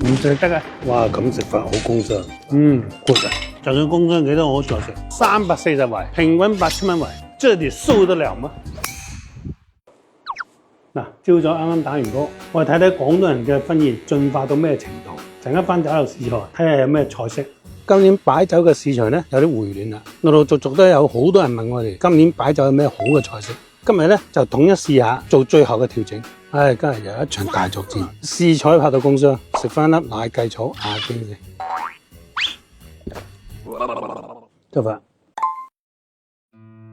唔食得啊！哇，咁食法好工商，good啊！就算工商幾多我都再食，340圍，平均8000蚊圍，這裡受得了嗎？嗱，朝早啱啱打完波，我哋睇睇廣東人嘅婚宴進化到咩程度。陣間翻酒樓試菜，睇下有咩菜式。今年擺酒嘅市場咧有啲回暖啦，陸陸續續都有好多人問我哋今年擺酒有咩好嘅菜式。今日咧就統一試下做最後嘅調整。唉，今日又一場大作戰，試菜拍到工商，食翻粒奶雞草壓驚先。得法。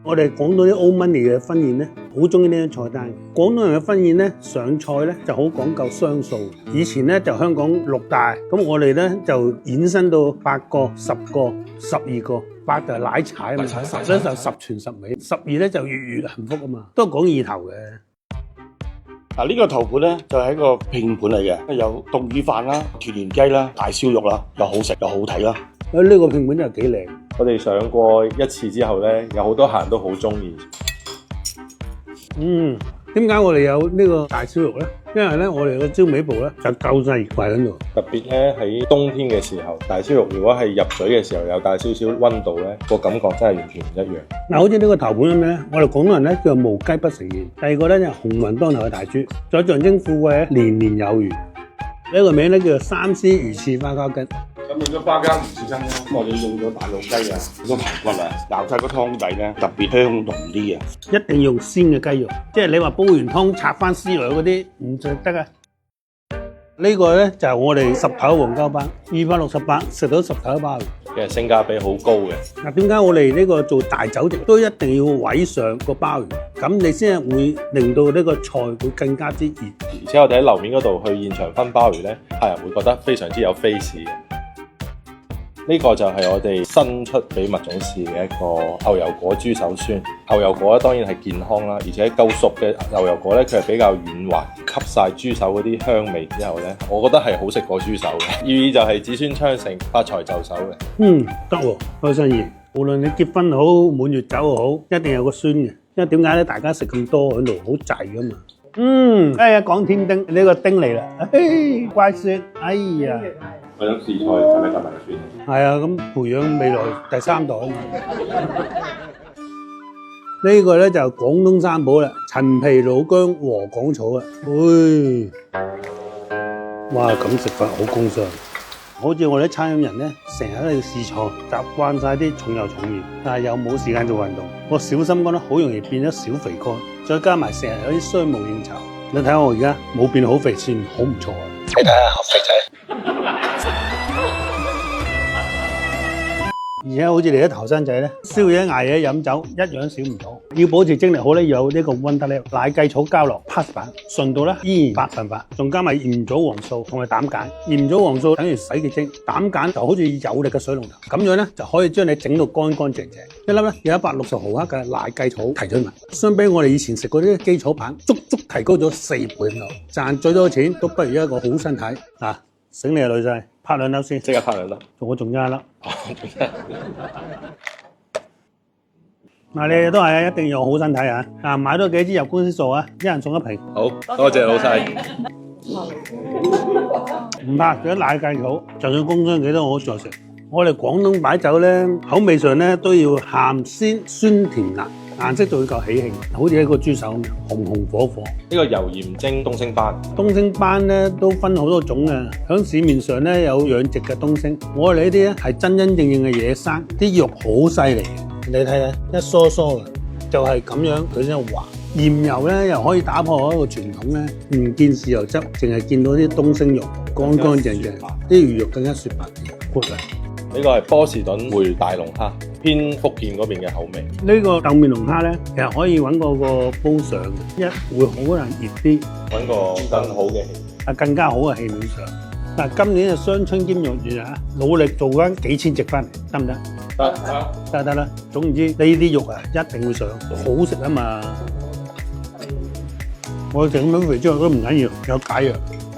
我哋講到啲 old money 嘅婚宴咧，好中意呢張菜單。廣東人嘅婚宴咧，上菜咧就好講究雙數。以前咧就香港6大，咁我哋咧就衍生到8個、10個、12個。8就係奶踩啊嘛，10咧就10全10美，12咧就月幸福啊嘛，都係講意頭嘅。嗱，呢個頭盤咧就係一個拼盤嚟嘅，有凍魚飯啦、團年雞啦、大燒肉啦，又好食又好睇啦。呢個拼盤真係幾靚。我哋上過一次之後咧，有好多客人都好中意。點解我哋有呢個大燒肉咧？因為咧我哋個燒味部咧就夠晒熱櫃喺度。特別咧喺冬天嘅時候，大燒肉如果係入嘴嘅時候有帶少少溫度咧，個感覺真係完全唔一樣。嗱，好似呢個頭盤咁樣咧，我哋廣東人咧叫無雞不成宴。第二個咧就鴻運當頭嘅大豬，仲有象徵富貴年年有餘。呢個名咧叫做三絲魚翅花膠筋。咁用咗花膠魚翅筋咧，我哋用咗大老雞啊，好多排骨啊，撈晒個湯底咧特別香濃啲啊！一定要用鮮嘅雞肉，即係你話煲完湯拆翻絲來嗰啲唔食得啊！呢個咧就係我哋十頭黃膠鮑，268食到10頭鮑魚，其實性價比好高嘅。嗱，點解我哋呢個做大酒席都一定要位上個鮑魚，咁你先係會令到呢個菜會更加之熱。而且我哋喺樓面嗰度去現場分鮑魚咧，客人會覺得非常之有 face 嘅。呢個就係我哋新出俾麥總試嘅一個牛油果豬手酸。牛油果咧當然係健康啦，而且夠熟嘅牛油果咧，佢係比較軟滑，吸晒豬手嗰啲香味之後咧，我覺得係好食過豬手嘅。寓意就係子孫昌盛、發財就手嘅。得喎，開心意。無論你結婚好、滿月酒又好，一定有個酸嘅。因為點解咧？大家食咁多喺度好滯噶嘛。講天丁呢個丁嚟啦，乖孫，哎呀！我想試菜係咪夾埋酸？係啊，咁培養未來第3代啊嘛。呢個咧就廣東三寶啦，陳皮老薑禾稈草啊。哇，咁食法好工商。好似我哋啲餐飲人咧，成日喺度試菜，習慣晒啲重油重鹽，但係又冇時間做運動。我小心講得好容易變咗小肥乾，再加埋成日有啲商務應酬。你睇下我而家冇變好肥，算好唔錯啊！你睇下肥仔。而且好似你啲後生仔咧，宵夜捱夜飲酒一樣少唔到。要保持精力好咧，要有呢個溫德叻奶雞草膠落 pass 版，順度咧依然100%，仲加埋鹽棗黃素同埋膽鹼。鹽棗黃素等於洗潔精，膽鹼就好似有力嘅水龍頭，咁樣咧就可以將你整到乾乾淨淨。一粒咧有160毫克嘅奶雞草提取物，相比我哋以前食嗰啲基礎棒，足足提高咗4倍咁多。賺最多錢都不如一個好身體啊！醒你啊，女婿，拍2粒先，即刻拍2粒。我仲差1粒。嗱，你哋都係啊，一定要好身體啊！啊，買多幾支入公司數啊，一人送1瓶。好，多謝老細。唔怕，有奶雞草，就算工商幾多我都再食。我哋廣東擺酒咧，口味上咧都要鹹鮮酸甜辣，顏色就會夠喜慶，好似一個豬手咁，紅紅火火。呢個油鹽蒸東星斑，東星斑咧都分好多種嘅，喺市面上咧有養殖嘅東星，我哋呢啲咧係真真正正嘅野生，啲肉好犀利嘅。你睇睇，一梳梳嘅，就係咁樣佢先滑。鹽油咧又可以打破一個傳統咧，唔見豉油汁，淨係見到啲東星肉，乾乾淨淨，啲魚肉更加雪白啲。good 啊！呢個係波士頓回大龍蝦，偏福建嗰邊嘅口味。呢個豆面龍蝦咧，其實可以揾個煲上，一會好難熱啲，揾個更好嘅氣，更加好嘅氣面上。嗱，今年就雙春兼鉞月啊，努力做翻幾千隻翻嚟，得唔得？得啦。總言之，呢啲肉啊，一定會上，好食啊嘛。我整咁肥豬肉都唔緊要，有解藥。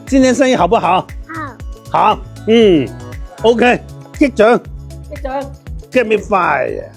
今天生意好不好？好。OK，擊掌。Get me fired。